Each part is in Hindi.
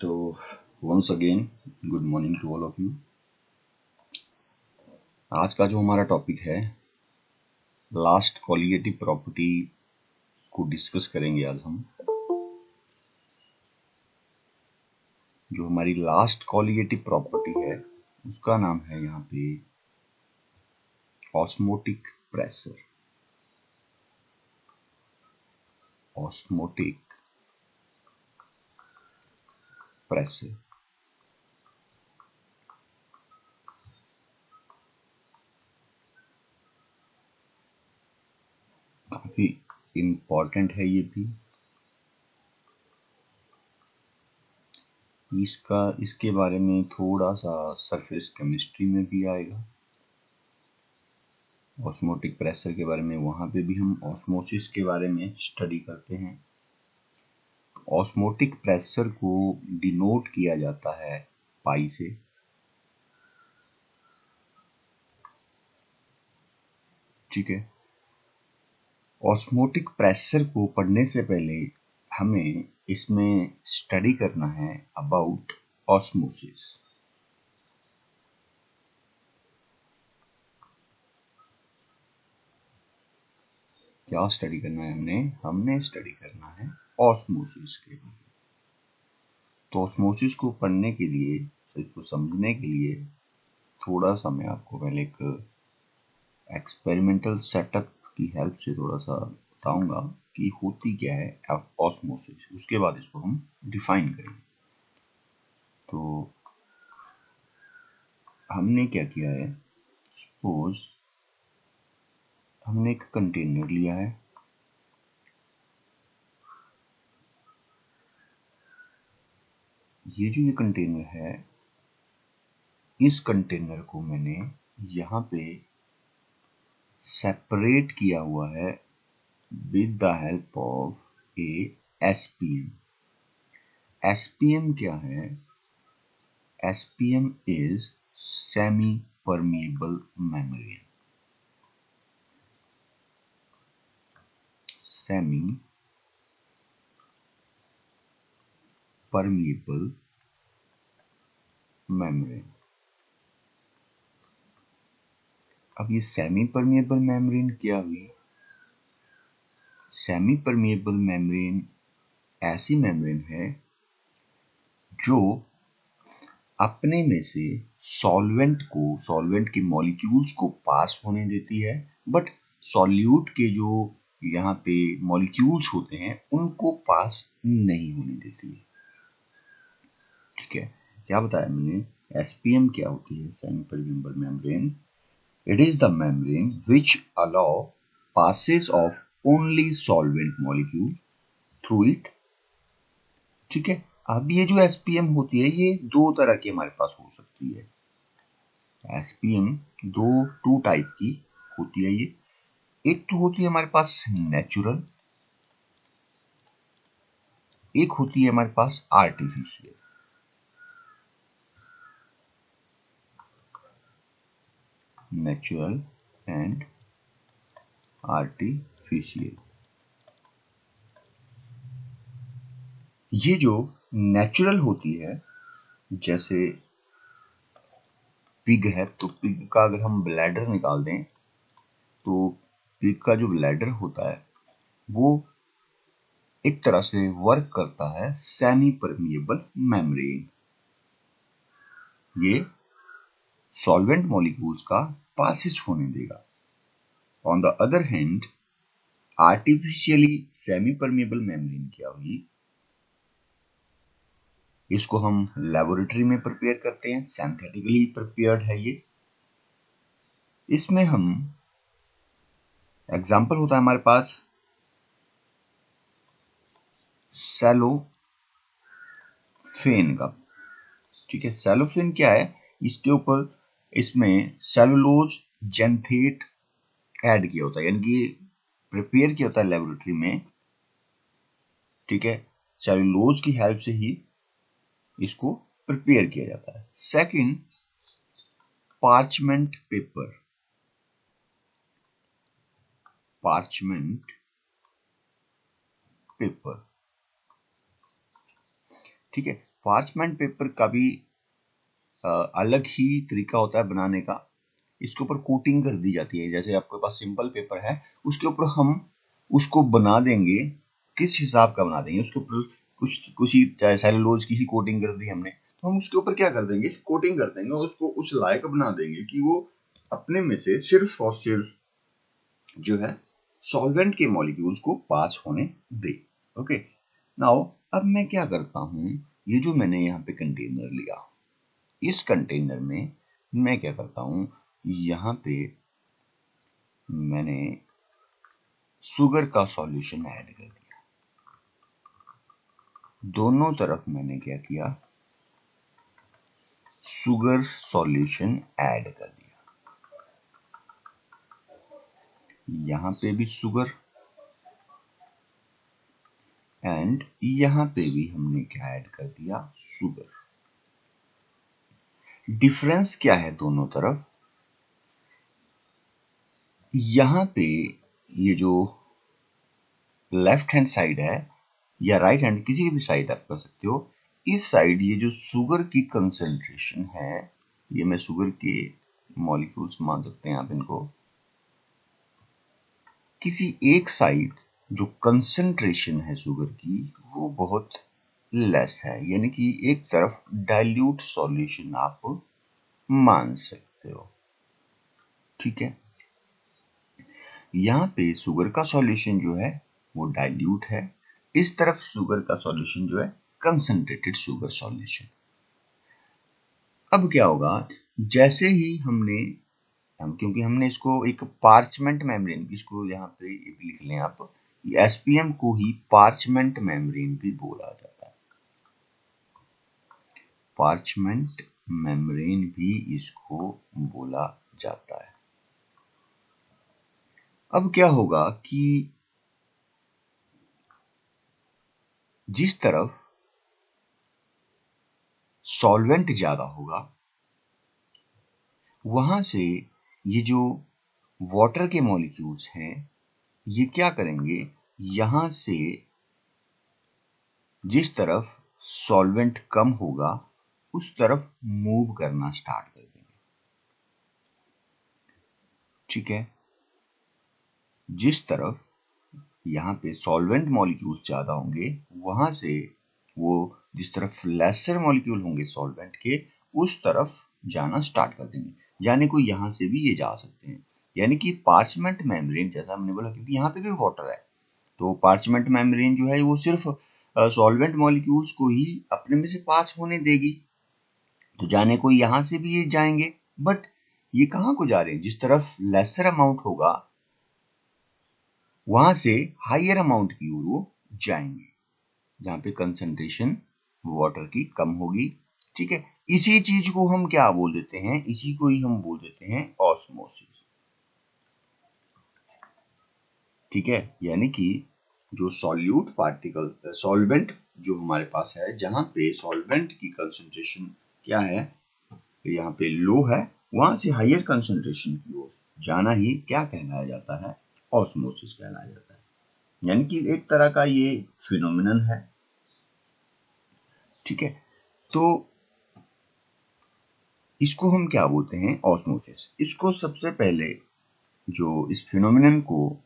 तो once again good morning to all of you. आज का जो हमारा टॉपिक है लास्ट कॉलिगेटिव प्रॉपर्टी को डिस्कस करेंगे। आज हम जो हमारी लास्ट कॉलिगेटिव प्रॉपर्टी है उसका नाम है यहाँ पे ऑस्मोटिक प्रेशर। ऑस्मोटिक प्रेशर काफी इम्पोर्टेंट है ये भी। इसके बारे में थोड़ा सा सरफेस केमिस्ट्री में भी आएगा। ऑस्मोटिक प्रेशर के बारे में वहां पे भी हम ऑस्मोसिस के बारे में स्टडी करते हैं। ऑस्मोटिक प्रेशर को डिनोट किया जाता है पाई से। ठीक है, ऑस्मोटिक प्रेशर को पढ़ने से पहले हमें इसमें स्टडी करना है अबाउट ऑस्मोसिस। क्या स्टडी करना है हमने स्टडी करना है ऑस्मोसिस के लिए। तो ऑस्मोसिस को पढ़ने के लिए, इसको समझने के लिए थोड़ा सा मैं आपको पहले एक एक्सपेरिमेंटल सेटअप की हेल्प से थोड़ा सा बताऊंगा कि होती क्या है ऑस्मोसिस। उसके बाद इसको हम डिफाइन करेंगे। तो हमने क्या किया है, सपोज हमने एक कंटेनर लिया है। ये कंटेनर है, इस कंटेनर को मैंने यहाँ पे सेपरेट किया हुआ है with the help of A SPM. SPM क्या है? SPM is semi permeable membrane. Semi permeable membrane. अब ये सेमी परमिएबल मेम्ब्रेन क्या हुई? सेमी परमिएबल मेम्ब्रेन ऐसी मेम्ब्रेन है जो अपने में से सॉल्वेंट के मॉलिक्यूल्स को पास होने देती है, बट सॉल्यूट के जो यहाँ पे मॉलिक्यूल्स होते हैं उनको पास नहीं होने देती है। ठीक है, क्या बताया मैंने? एसपीएम क्या होती है? Semi permeable membrane. It is the membrane which allow passes of only solvent molecule through it. ठीक है, अब ये जो एसपीएम होती है ये दो तरह की हमारे पास हो सकती है। एसपीएम टू टाइप की होती है ये। एक तो होती है हमारे पास नेचुरल, एक होती है हमारे पास आर्टिफिशियल। Natural and artificial. ये जो नेचुरल होती है, जैसे पिग है, तो पिग का अगर हम ब्लैडर निकाल दें तो पिग का जो ब्लैडर होता है वो एक तरह से वर्क करता है सेमी परमिएबल मेम्ब्रेन। ये सॉल्वेंट मॉलिक्यूल्स का पासेज होने देगा। On the other hand artificially semi permeable membrane क्या हुई? इसको हम लेबोरेटरी में प्रिपेयर करते हैं, सिंथेटिकली प्रिपेयर्ड है ये। इसमें हम एग्जांपल होता है हमारे पास सेलोफेन का। ठीक है, सेलोफेन क्या है? इसके ऊपर इसमें सेलुलोज जेंथेट ऐड किया होता है, यानी कि प्रिपेयर किया होता है लेबोरेटरी में। ठीक है, सेलुलोज की हेल्प से ही इसको प्रिपेयर किया जाता है। Second, parchment paper. Parchment paper, ठीक है, पार्चमेंट पेपर का भी अलग ही तरीका होता है बनाने का। इसके ऊपर कोटिंग कर दी जाती है। जैसे आपके पास सिंपल पेपर है, उसके ऊपर हम उसको बना देंगे, किस हिसाब का बना देंगे, उसके ऊपर कुछ ही सेलुलोज की ही कोटिंग कर दी हमने, तो हम उसके ऊपर क्या कर देंगे, कोटिंग कर देंगे और उसको उस लायक बना देंगे कि वो अपने में से सिर्फ और सिर्फ जो है सॉल्वेंट के मॉलिक्यूल्स को पास होने दे। ओके, नाउ अब मैं क्या करता हूँ, ये जो मैंने यहाँ पे कंटेनर लिया, इस कंटेनर में मैं क्या करता हूँ, यहाँ पे मैंने शुगर का सॉल्यूशन ऐड कर दिया। दोनों तरफ मैंने क्या किया, शुगर सॉल्यूशन ऐड कर दिया। यहाँ पे भी शुगर एंड यहाँ पे भी हमने क्या ऐड कर दिया, शुगर। डिफरेंस क्या है दोनों तरफ, यहाँ पे ये जो लेफ्ट हैंड साइड है या राइट हैंड, किसी भी साइड आप कर सकते हो, इस साइड ये जो शुगर की कंसेंट्रेशन है, ये मैं शुगर के मॉलिक्यूल्स मान सकते हैं आप इनको, किसी एक साइड जो कंसेंट्रेशन है शुगर की वो बहुत लेस है, यानी कि एक तरफ डाइल्यूट सॉल्यूशन आप मान सकते हो। ठीक है, यहाँ पे शुगर का सॉल्यूशन जो है वो डाइल्यूट है, इस तरफ शुगर का सॉल्यूशन जो है कंसंट्रेटेड शुगर सॉल्यूशन। अब क्या होगा, जैसे ही क्योंकि हमने इसको एक पार्चमेंट मेम्ब्रेन, इसको यहाँ पे लिख लें आप, एसपीएम को ही पार्चमेंट मेम्ब्रेन भी बोला जाता है, पार्चमेंट मेम्ब्रेन भी इसको बोला जाता है। अब क्या होगा कि जिस तरफ सॉल्वेंट ज्यादा होगा, वहां से ये जो वाटर के मॉलिक्यूल्स हैं ये क्या करेंगे, यहां से जिस तरफ सॉल्वेंट कम होगा उस तरफ मूव करना स्टार्ट कर देंगे। ठीक है, जिस तरफ यहाँ पे सॉल्वेंट मॉलिक्यूल्स ज्यादा होंगे, वहां से वो जिस तरफ लेसर मॉलिक्यूल होंगे सॉल्वेंट के, उस तरफ जाना स्टार्ट कर देंगे। यानी कोई यहाँ से भी ये जा सकते हैं, यानी कि पार्चमेंट मेम्ब्रेन, जैसा हमने बोला, क्योंकि यहाँ पे भी वाटर है, तो पार्चमेंट मेम्ब्रेन जो है वो सिर्फ सॉल्वेंट मॉलिक्यूल्स को ही अपने में से पास होने देगी। तो जाने कोई यहाँ से भी ये जाएंगे, बट ये कहाँ को जा रहे हैं, जिस तरफ लेसर अमाउंट होगा वहां से हायर अमाउंट की ओर वो जाएंगे, जहां पे कंसंट्रेशन वाटर की कम होगी। ठीक है, इसी चीज को हम क्या बोल देते हैं, इसी को ही हम बोल देते हैं ऑस्मोसिस। ठीक है, यानी कि जो सॉल्यूट पार्टिकल, सॉल्वेंट जो हमारे पास है, जहां पे सॉल्वेंट की कंसंट्रेशन क्या है, यहाँ पे लो है, वहां से हायर कंसंट्रेशन की ओर जाना ही क्या कहलाया जाता है, ऑस्मोसिस कहलाया जाता है। यानी कि एक तरह का ये फिनोमिनन है। ठीक है, तो इसको हम क्या बोलते हैं, ऑस्मोसिस। इसको सबसे पहले जो इस फिनोमिनन को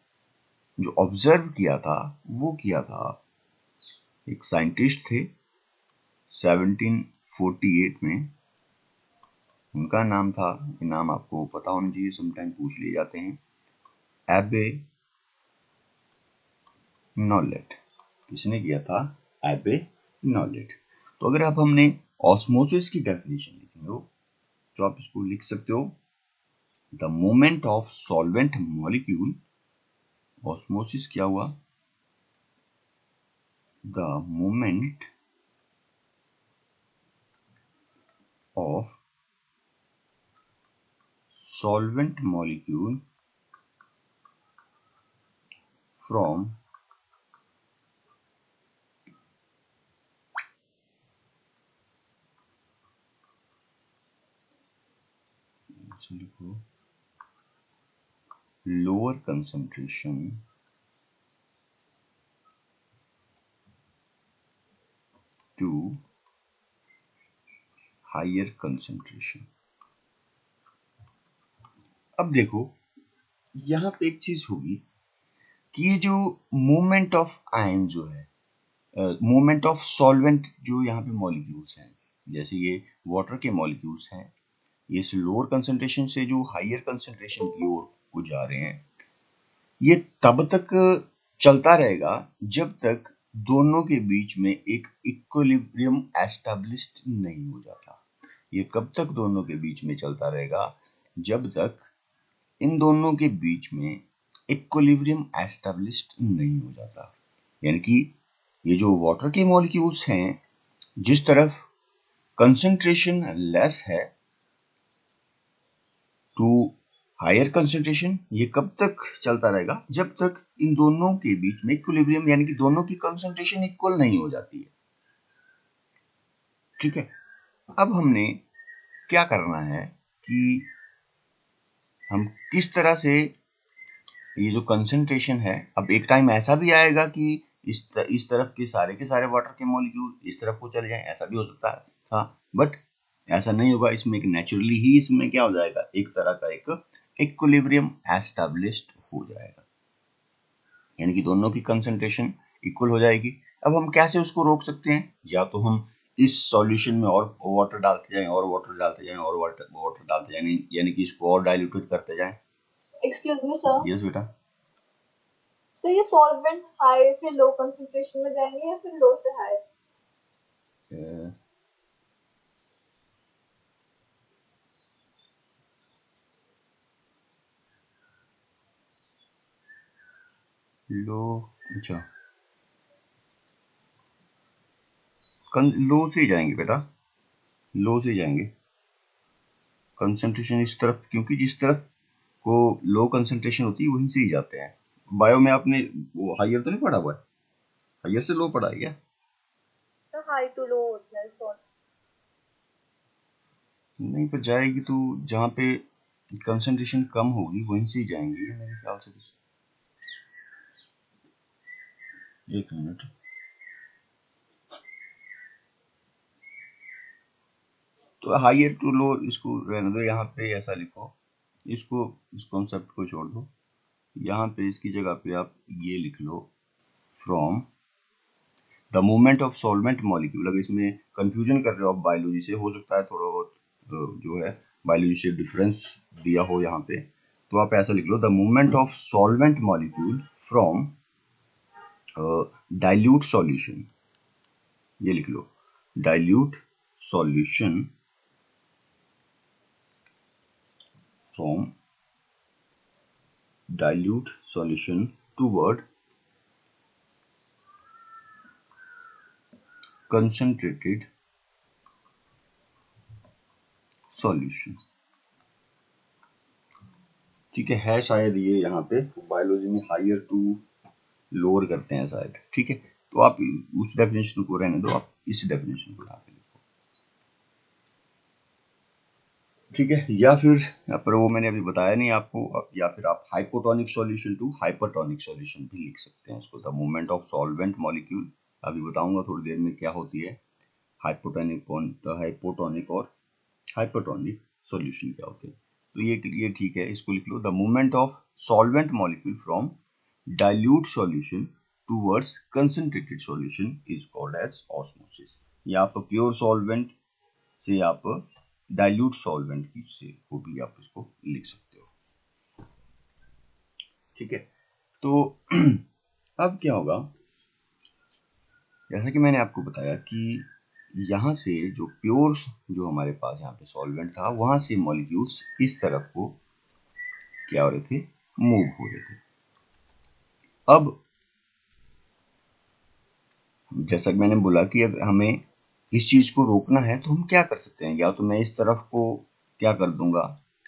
जो ऑब्जर्व किया था, वो किया था एक साइंटिस्ट थे 1748 में, उनका नाम था, नाम आपको पता होना चाहिए, समटाइम पूछ लिए जाते हैं, एबे नॉलेट। किसने किया था, एबे नॉलेट। तो अगर आप हमने ऑस्मोसिस की डेफिनेशन लिखनी हो तो आप इसको लिख सकते हो, the movement of solvent molecule, osmosis क्या हुआ, the movement of solvent molecule from lower concentration to higher concentration. अब देखो यहाँ पे एक चीज होगी कि ये जो मूवमेंट ऑफ आयन जो है, मूवमेंट ऑफ सॉल्वेंट जो यहाँ पे मॉलिक्यूल्स हैं, जैसे ये वाटर के मॉलिक्यूल्स हैं, ये इस लोअर कंसंट्रेशन से जो हायर कंसंट्रेशन की ओर को जा रहे हैं, ये तब तक चलता रहेगा जब तक दोनों के बीच में एक इक्विलिब्रियम एस्टेब्लिश्ड नहीं हो जाता। ये कब तक दोनों के बीच में चलता रहेगा? जब तक इन दोनों के बीच में इक्विलिब्रियम एस्टेब्लिश्ड नहीं हो जाता। यानी कि ये जो वाटर के मॉलिक्यूल्स हैं, जिस तरफ कंसंट्रेशन लेस है टू हायर कंसंट्रेशन, ये कब तक चलता रहेगा? जब तक इन दोनों के बीच में इक्विलिब्रियम यानी कि दोनों की कंसंट्रेशन इक्वल नहीं हो जाती है। ठीक है, अब हमने क्या करना है कि हम किस तरह से ये जो कंसंट्रेशन है, अब एक टाइम ऐसा भी आएगा कि इस तरफ के सारे वाटर के मॉलिक्यूल इस तरफ को चले जाएं, ऐसा भी हो सकता था, बट ऐसा नहीं होगा। इसमें एक नेचुरली ही इसमें क्या हो जाएगा, एक तरह का एक इक्विलिब्रियम एस्टैब्लिश्ड हो जाएगा, यानी कि दोनों की कंसंट्रेशन इक्वल हो जाएगी। अब हम कैसे उसको रोक सकते हैं? या तो हम इस सॉल्यूशन में और वाटर डालते जाएं और वाटर डालते जाएं और वाटर डालते जाएं, यानी कि इसको और डाइल्यूटेड करते जाएं। Excuse me sir. यस बेटा। सर ये सॉल्वेंट हाई से लो कंसंट्रेशन में जाएंगे या फिर लो से हाई? लो, अच्छा, लो से जाएंगे बेटा, लो से जाएंगे। कंसंट्रेशन इस तरफ, क्योंकि जिस तरफ को लो कंसंट्रेशन होती है वहीं से ही जाते हैं। बायो में आपने वो हायर तो नहीं पढ़ा हुआ है? हायर से लो पढ़ा है क्या? तो हाई टू लो होता है सॉल्ट। नहीं, पर जाएगी तो जहाँ पे कंसंट्रेशन कम होगी वहीं से ही जाएंगी मेरे ख्याल से। एक मिनट, तो हायर टू लो इसको रहने दो, यहाँ पे ऐसा लिखो, इसको इस कॉन्सेप्ट को छोड़ दो। यहाँ पे इसकी जगह पे आप ये लिख लो, from the movement of solvent molecule. अगर इसमें कंफ्यूजन कर रहे हो आप बायोलॉजी से, हो सकता है थोड़ा बहुत जो है बायोलॉजी से डिफरेंस दिया हो यहाँ पे, तो आप ऐसा लिख लो, the movement of solvent molecule from dilute solution. ये लिख लो, dilute solution from dilute solution toward concentrated solution। ठीक है शायद ये यहाँ पे बायोलॉजी में हायर टू लोअर करते हैं शायद। ठीक है, तो आप उस डेफिनेशन को रहने दो, आप इस डेफिनेशन को यहाँ पे लिखो। ठीक है, या फिर यहाँ पर वो मैंने अभी बताया नहीं आपको, या फिर आप hypotonic solution to hypertonic solution भी लिख सकते हैं इसको। The movement of solvent molecule, अभी बताऊंगा थोड़ी देर में क्या होती है हाइपोटोनिक और हाइपरटोनिक सॉल्यूशन क्या होते हैं। तो ये ठीक है, इसको लिख लो, the movement of solvent molecule from dilute solution towards concentrated solution is called as osmosis. या आप प्योर सॉल्वेंट से आप डाइल्यूट सॉल्वेंट की से को भी आप इसको लिख सकते हो। ठीक है, तो अब क्या होगा, जैसा कि मैंने आपको बताया कि यहाँ से जो प्योर जो हमारे पास यहाँ पे सॉल्वेंट था, वहां से मॉलिक्यूल्स इस तरफ को क्या हो रहे थे, मूव हो रहे थे। अब जैसा कि मैंने बोला कि अगर हमें इस चीज को रोकना है तो हम क्या कर सकते हैं, या तो मैं इस तरफ को क्या कर दूंगा,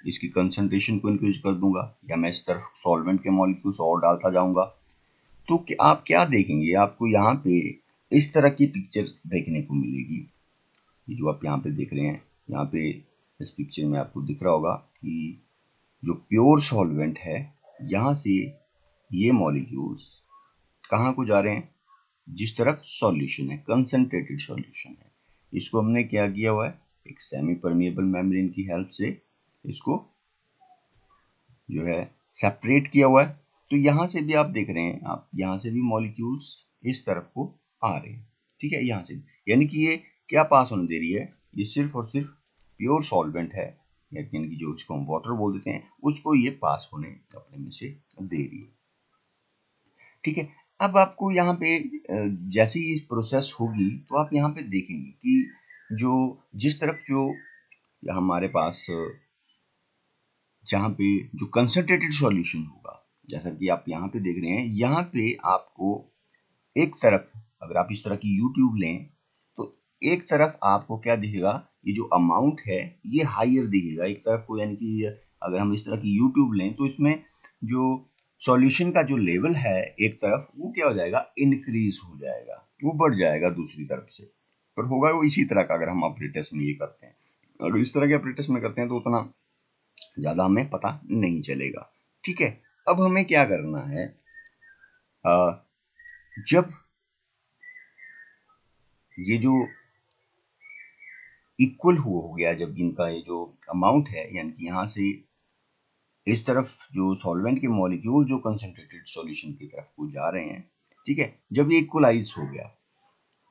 इसकी कंसंट्रेशन को इंक्रीज कर दूंगा, या मैं इस तरफ सॉल्वेंट के मॉलिक्यूल्स और डालता जाऊंगा। तो आप क्या देखेंगे, आपको यहाँ पे इस तरह की पिक्चर देखने को मिलेगी। ये जो आप यहाँ पे देख रहे हैं, यहाँ पे इस पिक्चर में आपको दिख रहा होगा कि जो प्योर सॉल्वेंट है, यहाँ से ये मॉलिक्यूल्स कहाँ को जा रहे हैं, जिस तरफ सॉल्यूशन है, कंसंट्रेटेड सॉल्यूशन है, इसको हमने क्या किया हुआ है, एक सेमी परमिएबल मेम्ब्रेन की हेल्प से इसको जो है सेपरेट किया हुआ है। तो यहाँ से भी आप देख रहे हैं, आप यहाँ से भी मॉलिक्यूल्स इस तरफ को आ रहे हैं, ठीक है, यहाँ से भी। यानी कि ये क्या पास होने दे रही है, ये सिर्फ और सिर्फ प्योर सॉल्वेंट है, यानी कि जो इसको हम वाटर बोल देते हैं, उसको ये पास होने अपने में से दे रही है, ठीक है। अब आपको यहाँ पे जैसे ही प्रोसेस होगी तो आप यहाँ पे देखेंगे कि जो जिस तरफ जो हमारे पास जहाँ पे जो कंसंट्रेटेड सॉल्यूशन होगा, जैसा कि आप यहाँ पे देख रहे हैं, यहाँ पे आपको एक तरफ अगर आप इस तरह की यूट्यूब लें तो एक तरफ आपको क्या दिखेगा, ये जो अमाउंट है ये हाइयर दिखेगा एक तरफ को, यानी कि अगर हम इस तरह की यूट्यूब लें तो इसमें जो सॉल्यूशन का जो लेवल है एक तरफ वो क्या हो जाएगा, इंक्रीज हो जाएगा, वो बढ़ जाएगा दूसरी तरफ से, पर होगा वो इसी तरह का। अगर हम ऑपरेटर्स में ये करते हैं, अगर इस तरह के ऑपरेटर्स में करते हैं तो उतना ज़्यादा हमें पता नहीं चलेगा, ठीक है। अब हमें क्या करना है, जब ये जो इक्वल हो गया, जब इनका ये जो अमाउंट है, यानी कि यहाँ से इस तरफ जो सॉल्वेंट के मॉलिक्यूल जो कंसंट्रेटेड सॉल्यूशन की तरफ को जा रहे हैं, ठीक है, जब ये इक्वलाइज हो गया,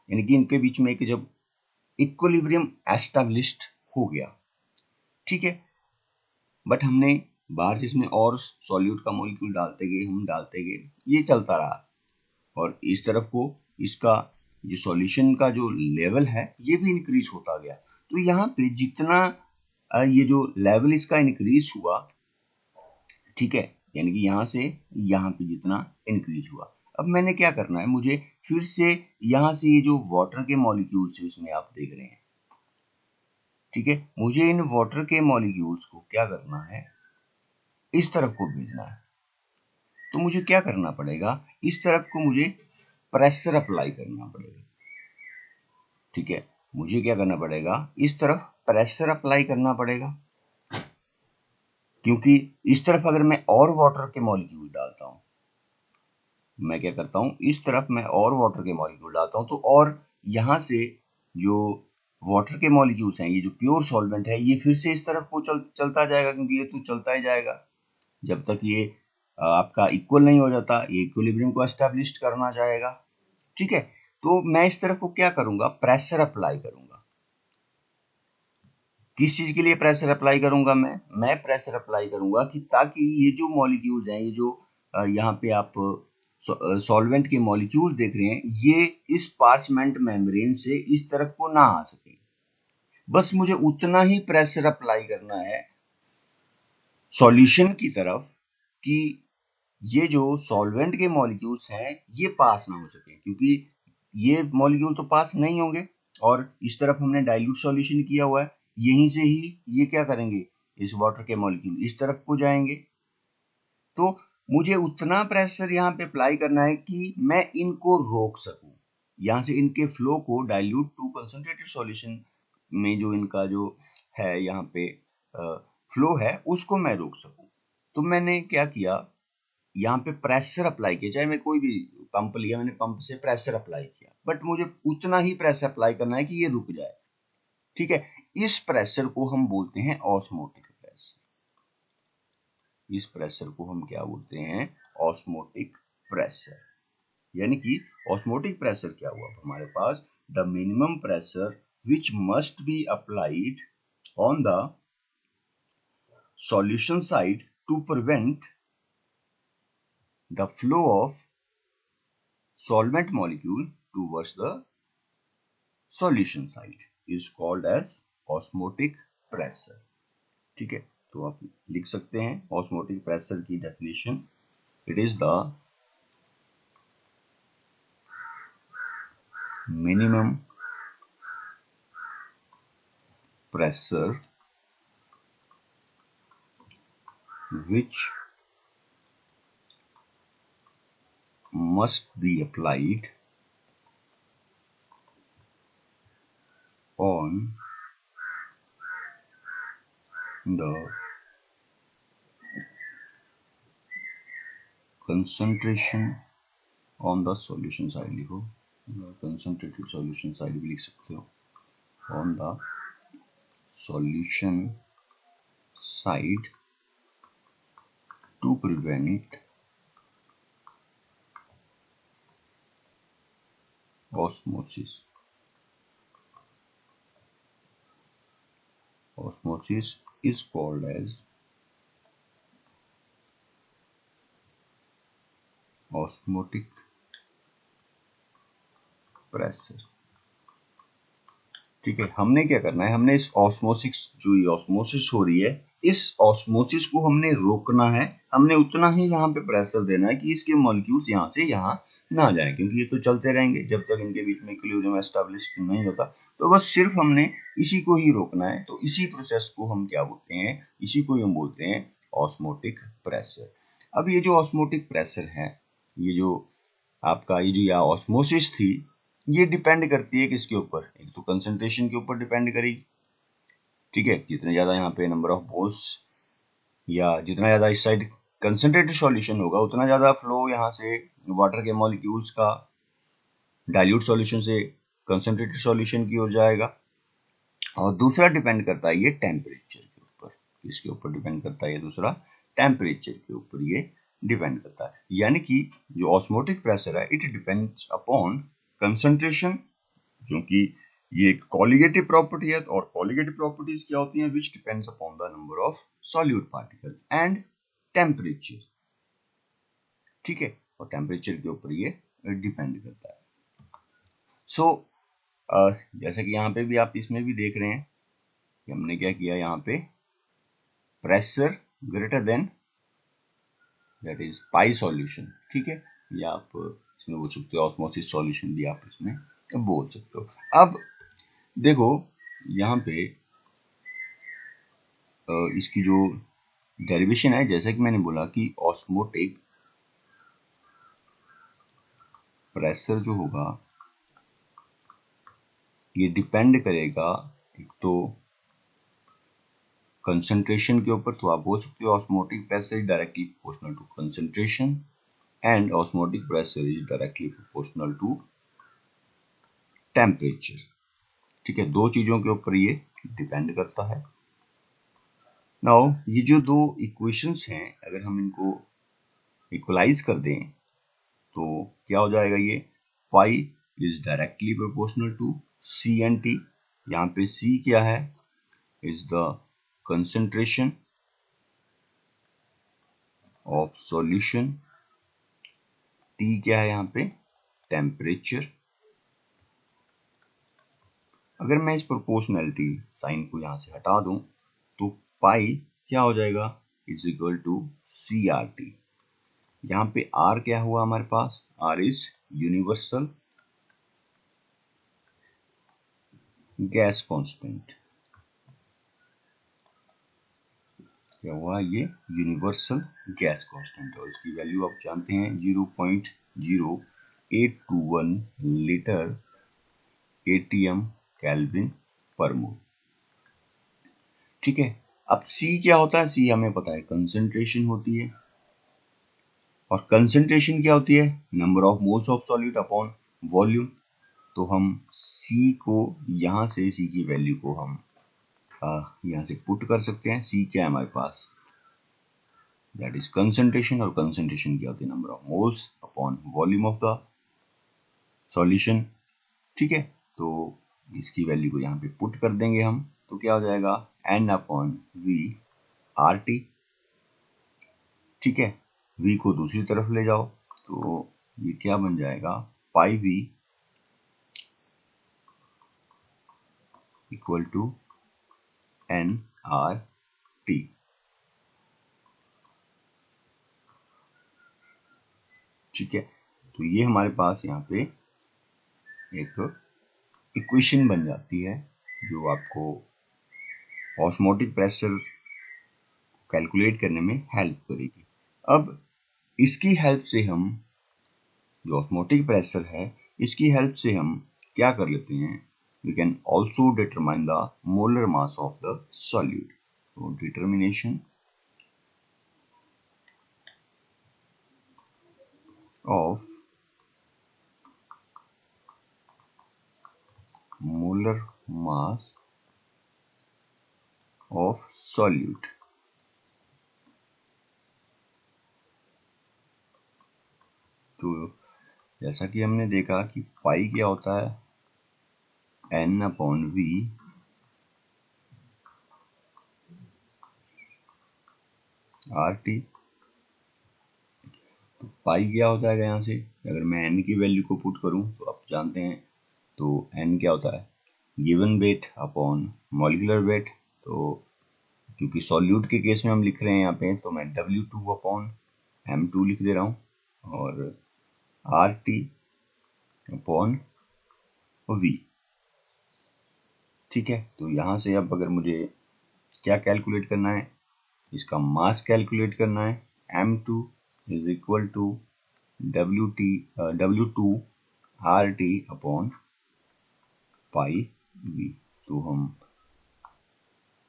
यानी कि इनके बीच में एक जब इक्विलिब्रियम एस्टैब्लिश्ड हो गया, ठीक है, बट हमने बाहर से इसमें और सॉल्यूट का मॉलिक्यूल डालते गए, हम डालते गए, ये चलता रहा, और इस तरफ को इसका जो सॉल्यूशन का जो लेवल है ये भी इंक्रीज होता गया। तो यहाँ पे जितना ये जो लेवल इसका इंक्रीज हुआ, ठीक है, यानी कि यहाँ से यहाँ पे जितना इंक्रीज हुआ, अब मैंने क्या करना है, मुझे फिर से यहाँ से ये जो वाटर के मॉलिक्यूल्स है इसमें आप देख रहे हैं, ठीक है, मुझे इन वाटर के मॉलिक्यूल्स को क्या करना है, इस तरफ को भेजना है। तो मुझे क्या करना पड़ेगा, इस तरफ को मुझे प्रेशर अप्लाई करना पड़ेगा, ठीक है, मुझे क्या करना पड़ेगा, इस तरफ प्रेशर अप्लाई करना पड़ेगा, क्योंकि इस तरफ अगर मैं और वाटर के मॉलिक्यूल डालता हूं, मैं क्या करता हूं, इस तरफ मैं और वाटर के मॉलिक्यूल डालता हूं, तो और यहां से जो वाटर के मॉलिक्यूल्स हैं, ये जो प्योर सॉल्वेंट है, ये फिर से इस तरफ को चलता जाएगा, क्योंकि ये तो चलता ही जाएगा जब तक ये आपका इक्वल नहीं हो जाता, ये इक्विलिब्रियम को एस्टैब्लिश करना चाहेगा, ठीक है। तो मैं इस तरफ को क्या करूंगा, प्रेशर अप्लाई करूंगा। किस चीज के लिए प्रेशर अप्लाई करूंगा, मैं प्रेशर अप्लाई करूंगा कि ताकि ये जो मॉलिक्यूल्स हैं, ये जो यहाँ पे आप सॉल्वेंट के मॉलिक्यूल देख रहे हैं, ये इस पार्चमेंट मेम्ब्रेन से इस तरफ को ना आ सके। बस मुझे उतना ही प्रेशर अप्लाई करना है सॉल्यूशन की तरफ कि ये जो सॉल्वेंट के मॉलिक्यूल्स हैं ये पास ना हो सके, क्योंकि ये मॉलिक्यूल तो पास नहीं होंगे, और इस तरफ हमने डाइल्यूट सॉल्यूशन किया हुआ है, यहीं से ही ये क्या करेंगे, इस वाटर के मॉलिक्यूल इस तरफ को जाएंगे। तो मुझे उतना प्रेशर यहाँ पे अप्लाई करना है कि मैं इनको रोक सकूं, यहाँ से इनके फ्लो को डाइल्यूट टू कंसंट्रेटेड सॉल्यूशन में जो इनका जो है यहाँ पे फ्लो है उसको मैं रोक सकूं। तो मैंने क्या किया, यहाँ पे प्रेशर अप्लाई किया, चाहे मैं कोई भी पंप लिया, मैंने पंप से प्रेशर अप्लाई किया, बट मुझे उतना ही प्रेशर अप्लाई करना है कि ये रुक जाए, ठीक है। इस प्रेशर को हम बोलते हैं ऑस्मोटिक प्रेशर, इस प्रेशर को हम क्या बोलते हैं, ऑस्मोटिक प्रेशर। यानी कि ऑस्मोटिक प्रेशर क्या हुआ हमारे पास, the minimum pressure which must be applied on the solution side to prevent the flow of solvent molecule towards the solution side is called as osmotic pressure, ठीक है। तो आप लिख सकते हैं osmotic pressure की definition, it is the minimum pressure which must be applied on the concentration on the solution side, लिखो concentrated solution side भी लिख सकते हो, on the solution side to prevent osmosis. Osmosis is called as osmotic pressure. ठीक है, हमने क्या करना है, हमने इस ऑस्मोसिस, जो ये ऑस्मोसिस हो रही है, इस ऑस्मोसिस को हमने रोकना है। हमने उतना ही यहाँ पे प्रेशर देना है कि इसके मॉलिक्यूल्स यहाँ से यहाँ ना जाएं, क्योंकि ये तो चलते रहेंगे जब तक इनके बीच में इक्विलिब्रियम एस्टेब्लिश नहीं होता। तो बस सिर्फ हमने इसी को ही रोकना है। तो इसी प्रोसेस को हम क्या बोलते हैं, इसी को हम बोलते हैं ऑस्मोटिक प्रेशर। अब ये जो ऑस्मोटिक प्रेशर है, ये जो आपका ये जो ऑस्मोसिस थी, ये डिपेंड करती है किसके ऊपर, एक तो कंसंट्रेशन के ऊपर डिपेंड करेगी। ठीक है, जितने ज्यादा यहाँ पे नंबर ऑफ मोल्स या जितना ज्यादा इस साइड कंसंट्रेटेड सॉल्यूशन होगा, उतना ज्यादा फ्लो यहाँ से वाटर के मॉलिक्यूल्स का डाइल्यूट सॉल्यूशन से कंसंट्रेटेड सॉल्यूशन की ओर जाएगा। और दूसरा डिपेंड करता है ये टेम्परेचर के ऊपर। किसके ऊपर डिपेंड करता है ये दूसरा, टेम्परेचर के ऊपर ये डिपेंड करता है। यानी कि जो ऑस्मोटिक प्रेशर है, इट डिपेंड्स अपॉन कंसंट्रेशन, क्योंकि ये एक कॉलिगेटिव प्रॉपर्टी है। और कॉलिगेटिव प्रॉपर्टीज क्या होती हैं, which depends upon the number of solute particle and temperature. ठीक है, और टेम्परेचर के ऊपर ये डिपेंड करता है। सो जैसे कि यहाँ पे भी आप इसमें भी देख रहे हैं कि हमने क्या किया, यहाँ पे pressure greater than that is pi solution. ठीक है, या आप इसमें बोल सकते हो ऑस्मोसिस सॉल्यूशन भी आप इसमें बोल सकते हो। अब देखो यहाँ पे इसकी जो डेरिवेशन है, जैसा कि मैंने बोला कि ऑस्मोटिक प्रेशर जो होगा ये डिपेंड करेगा एक तो कंसंट्रेशन के ऊपर। तो आप बोल सकते हो osmotic pressure is directly proportional to concentration and osmotic pressure is directly proportional to temperature. ठीक है, दो चीजों के ऊपर ये डिपेंड करता है। नाउ ये जो दो इक्वेशंस हैं, अगर हम इनको इक्वलाइज कर दें तो क्या हो जाएगा, ये pi is directly proportional to C and T. यहाँ पे सी क्या है, is the concentration of solution, T क्या है यहाँ पे, टेम्परेचर। अगर मैं इस प्रोपोर्शनैलिटी साइन को यहाँ से हटा दूं तो पाई क्या हो जाएगा, is equal to C R T. यहाँ पे आर क्या हुआ हमारे पास, R is universal gas constant. क्या हुआ, ये यूनिवर्सल गैस कांस्टेंट, और इसकी वैल्यू आप जानते हैं 0.0821 लीटर एटीएम केल्विन पर मोल। ठीक है, अब सी क्या होता है, सी हमें पता है कंसंट्रेशन होती है, और कंसंट्रेशन क्या होती है, number of moles of solute upon volume. तो हम सी को यहाँ से, सी की वैल्यू को हम यहाँ से पुट कर सकते हैं। सी क्या है हमारे पास, दैट इज कंसंट्रेशन, और कंसंट्रेशन क्या होती है, number of moles upon volume of the solution. ठीक है, तो इसकी वैल्यू को यहाँ पे पुट कर देंगे हम, तो क्या हो जाएगा, n upon V R T. ठीक है, v को दूसरी तरफ ले जाओ तो ये क्या बन जाएगा, pi v equal to n R T. ठीक है, तो ये हमारे पास यहाँ पे एक इक्वेशन बन जाती है जो आपको ऑस्मोटिक प्रेशर कैलकुलेट करने में हेल्प करेगी। अब इसकी हेल्प से हम, जो ऑस्मोटिक प्रेशर है, इसकी हेल्प से हम क्या कर लेते हैं, we can also determine the molar mass of the solute. So determination of molar mass of solute. तो जैसा कि हमने देखा कि पाई क्या होता है, n/v RT। तो पाई क्या होता है, यहाँ से अगर मैं n की वैल्यू को पुट करूँ तो आप जानते हैं, तो n क्या होता है, given weight upon molecular weight. तो क्योंकि सॉल्यूट के केस में हम लिख रहे हैं यहाँ पे, तो मैं W2/M2 लिख दे रहा हूँ, और RT/V। ठीक है, तो यहाँ से अब अगर मुझे क्या कैलकुलेट करना है, इसका मास कैलकुलेट करना है। M2 is equal to W2/RT/V। तो हम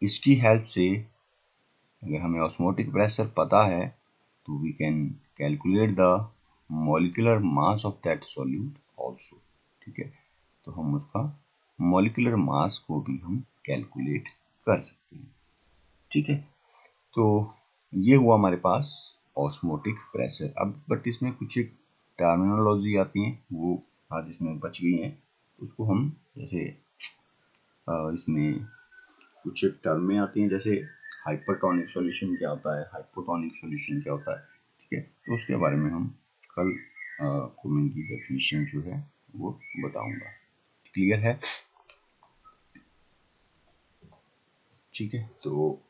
इसकी हेल्प से, अगर हमें ऑस्मोटिक प्रेशर पता है, तो we can calculate the molecular mass of that solute also. ठीक है, तो हम उसका मॉलिक्यूलर मास को भी हम कैलकुलेट कर सकते हैं। ठीक है, तो ये हुआ हमारे पास ऑस्मोटिक प्रेशर। अब बट इसमें कुछ एक टर्मिनोलॉजी आती है, वो आज इसमें बच गई हैं, उसको हम जैसे इसमें कुछ एक टर्में आती हैं, जैसे हाइपरटोनिक सॉल्यूशन क्या होता है, हाइपोटोनिक सॉल्यूशन क्या होता है। ठीक है, तो उसके बारे में हम कल को मैं इनकी डेफिनेशन जो है वो बताऊंगा। क्लियर है? ठीक है, तो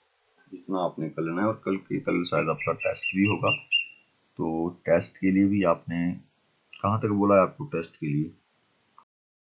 इतना आपने कल लेना है, और कल शायद आपका टेस्ट भी होगा। तो टेस्ट के लिए भी आपने कहाँ तक बोला है आपको टेस्ट के लिए?